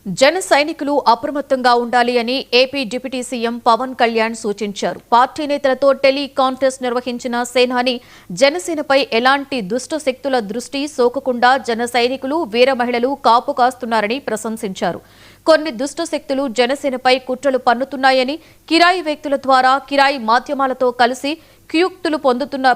జన సైనికులు అప్రమత్తంగా ఉండాలి అని AP deputy CM Pawan Kalyan సూచించారు. పార్టీ నేతలతో టెలి కాంటెస్ట్ నిర్వహించిన సేనాని జనసేనపై ఎలాంటి దుష్ట శక్తుల దృష్టి సోకకుండా జన సైనికులు వీర మహిళలు కాపు కాస్తున్నారని ప్రశంసించారు. కొన్ని దుష్ట శక్తులు జనసేనపై కుట్రలు పన్నుతున్నాయని, కిరాయి వ్యక్తుల ద్వారా కిరాయి మాధ్యమాలతో కలిసి కుయుక్తులు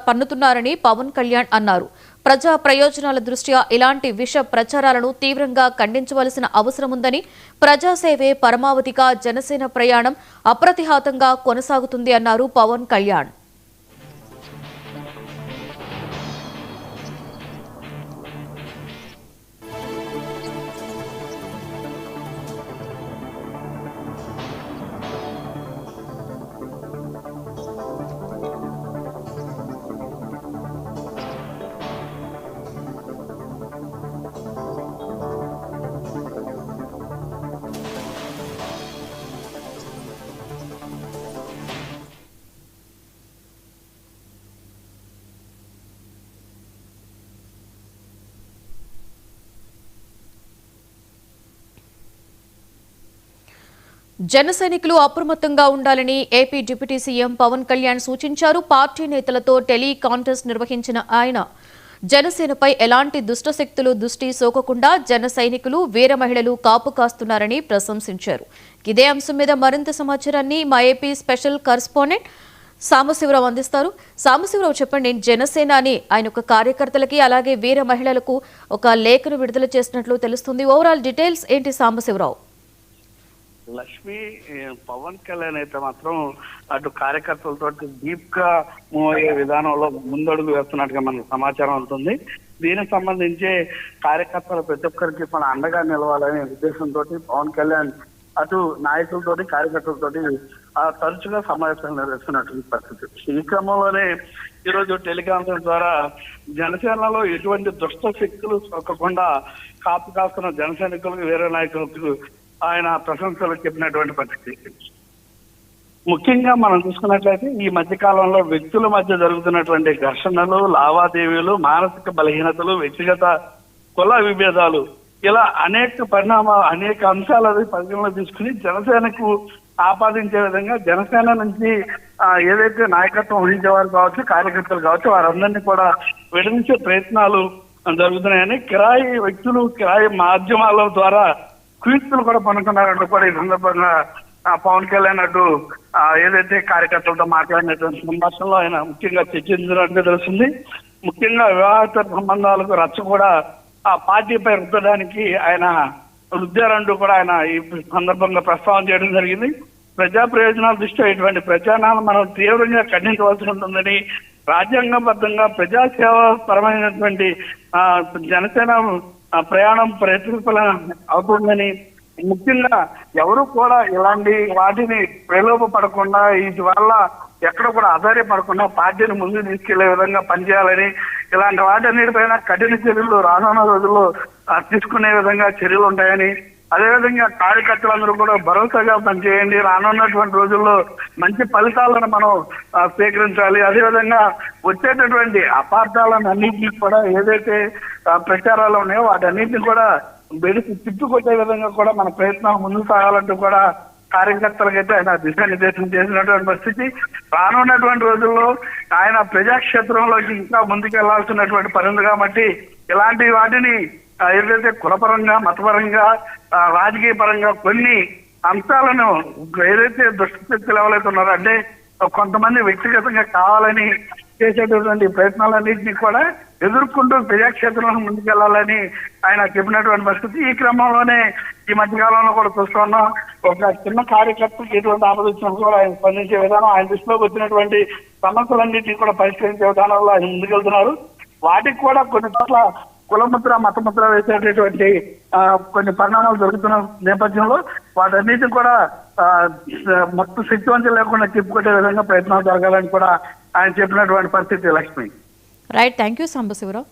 పన్నుతున్నారని పవన్ కళ్యాణ్ అన్నారు. ప్రజా ప్రయోజనాల దృష్ట్యా ఇలాంటి విష ప్రచారాలను తీవ్రంగా ఖండించవలసిన అవసరముందని, ప్రజాసేవే పరమావధిగా జనసేన ప్రయాణం అప్రతిహతంగా కొనసాగుతుంది అన్నారు పవన్ కళ్యాణ్. జన సైనికులు అప్రమత్తంగా ఉండాలని AP deputy CM Pawan Kalyan సూచించారు. పార్టీ నేతలతో టెలి కాంటెస్ట్ నిర్వహించిన ఆయన జనసేనపై ఎలాంటి దుష్ట శక్తులు దృష్టి సోకకుండా జన సైనికులు వీర మహిళలు కాపు కాస్తున్నారని ప్రశంసించారు. ఇదే అంశం మీద మరింత సమాచారాన్ని మా ఏపీ స్పెషల్ కరెస్పాండెంట్ సాంబశివరావు అందిస్తారు. సాంబశివరావు, చెప్పండి, జనసేన అని ఆయన ఒక కార్యకర్తలకి అలాగే వీర మహిళలకు ఒక లేఖను విడుదల చేసినట్లు తెలుస్తుంది. ఓవరాల్ డీటెయిల్స్ ఏంటి సాంబశివరావు? లక్ష్మి, పవన్ కళ్యాణ్ అయితే మాత్రం అటు కార్యకర్తలతో డీప్ గా మూవ్ అయ్యే విధానంలో ముందడుగు వేస్తున్నట్టుగా మనకు సమాచారం ఉంటుంది. దీనికి సంబంధించి కార్యకర్తలు ప్రతి ఒక్కరికి మన అండగా నిలవాలనే ఉద్దేశంతో పవన్ కళ్యాణ్ అటు నాయకులతోటి కార్యకర్తలతోటి తరచుగా సమావేశాలు నిర్వహిస్తున్నటువంటి పరిస్థితి. ఈ క్రమంలోనే ఈరోజు టెలికాన్ఫరెన్స్ ద్వారా జనసేనలో ఎటువంటి దుష్ట శక్తులు సోకకుండా కాపు కాస్తున్న జన సైనికులకు వేరే నాయకులకు ఆయన ప్రశంసలు చెప్పినటువంటి పరిస్థితి. ముఖ్యంగా మనం చూసుకున్నట్లయితే ఈ మధ్య కాలంలో వ్యక్తుల మధ్య జరుగుతున్నటువంటి ఘర్షణలు, లావాదేవీలు, మానసిక బలహీనతలు, వ్యక్తిగత కుల విభేదాలు, ఇలా అనేక అంశాలు పరిగణలో తీసుకుని జనసేనకు ఆపాదించే విధంగా జనసేన నుంచి ఏదైతే నాయకత్వం వహించేవారు కావచ్చు, కార్యకర్తలు కావచ్చు, వారందరినీ కూడా విడదీసే ప్రయత్నాలు జరుగుతున్నాయని, కిరాయి వ్యక్తులు కిరాయి మాధ్యమాల ద్వారా క్విత్తులు కూడా పనుకున్నారంటూ కూడా ఈ సందర్భంగా పవన్ కళ్యాణ్ అటు ఏదైతే కార్యకర్తలతో మాట్లాడినటువంటి సంభాషణలో ఆయన ముఖ్యంగా చర్చించినట్టుగా తెలుస్తుంది. ముఖ్యంగా వివాహేతర సంబంధాలకు రచ్చ కూడా ఆ పార్టీపై రుద్దడానికి ఆయన రుద్దారంటూ కూడా ఆయన ఈ సందర్భంగా ప్రస్తావన చేయడం జరిగింది. ప్రజా ప్రయోజనాల దృష్ట్యా ఇటువంటి ప్రచారాలను మనం తీవ్రంగా ఖండించవలసి ఉంటుందని, రాజ్యాంగబద్ధంగా ప్రజాసేవ పరమైనటువంటి జనసేన ప్రయాణం ప్రతిఫల అవుతుందని, ముఖ్యంగా ఎవరు కూడా ఇలాంటి వాటిని ప్రలోభపడకుండా వీటి వల్ల ఎక్కడ కూడా ఆధారపడకుండా పార్టీని ముందుకు తీసుకెళ్లే విధంగా పనిచేయాలని, ఇలాంటి వాటన్నిటిపైన కఠిన చర్యలు రానున్న రోజుల్లో తీసుకునే విధంగా చర్యలు ఉంటాయని, అదేవిధంగా కార్యకర్తలందరూ కూడా భరోసాగా పనిచేయండి, రానున్నటువంటి రోజుల్లో మంచి ఫలితాలను మనం స్వీకరించాలి. అదేవిధంగా వచ్చేటటువంటి అపార్థాలను అన్నింటినీ కూడా ఏదైతే ప్రచారాలు ఉన్నాయో వాటన్నింటినీ కూడా బెడిసి తిప్పుకొట్టే విధంగా కూడా మన ప్రయత్నాలు ముందుకు సాగాలంటూ కూడా కార్యకర్తలకైతే ఆయన దిశానిర్దేశం చేసినటువంటి పరిస్థితి. రానున్నటువంటి రోజుల్లో ఆయన ప్రజాక్షేత్రంలోకి ఇంకా ముందుకెళ్లాల్సినటువంటి పని ఉంది కాబట్టి ఇలాంటి వాటిని ఏదైతే కులపరంగా, మతపరంగా, రాజకీయ పరంగా కొన్ని అంశాలను ఏదైతే దుష్టశక్తులు ఎవరైతే ఉన్నారో అంటే కొంతమంది వ్యక్తిగతంగా కావాలని చేసేటటువంటి ప్రయత్నాలన్నింటినీ కూడా ఎదుర్కొంటూ ప్రజాక్షేత్రంలో ముందుకెళ్లాలని ఆయన చెప్పినటువంటి పరిస్థితి. ఈ క్రమంలోనే ఈ మధ్యకాలంలో కూడా చూస్తున్నాం, ఒక చిన్న కార్యకర్తకి ఎటువంటి ఆపద వచ్చినప్పుడు కూడా ఆయన స్పందించే విధానం, ఆయన దృష్టిలోకి వచ్చినటువంటి సమస్యలన్నింటినీ కూడా పరిష్కరించే విధానంలో ఆయన ముందుకెళ్తున్నారు. వాటికి కూడా కొన్ని చోట్ల కులముద్ర, మతముద్ర వేసేటటువంటి కొన్ని పరిణామాలు జరుగుతున్న నేపథ్యంలో వాటన్నిటిని కూడా మొత్తం శక్తివంతం లేకుండా తిప్పుకొట్టే విధంగా ప్రయత్నాలు జరగాలని కూడా ఆయన చెప్పినటువంటి పరిస్థితి. Lakshmi, right, thank you Sambasivarao.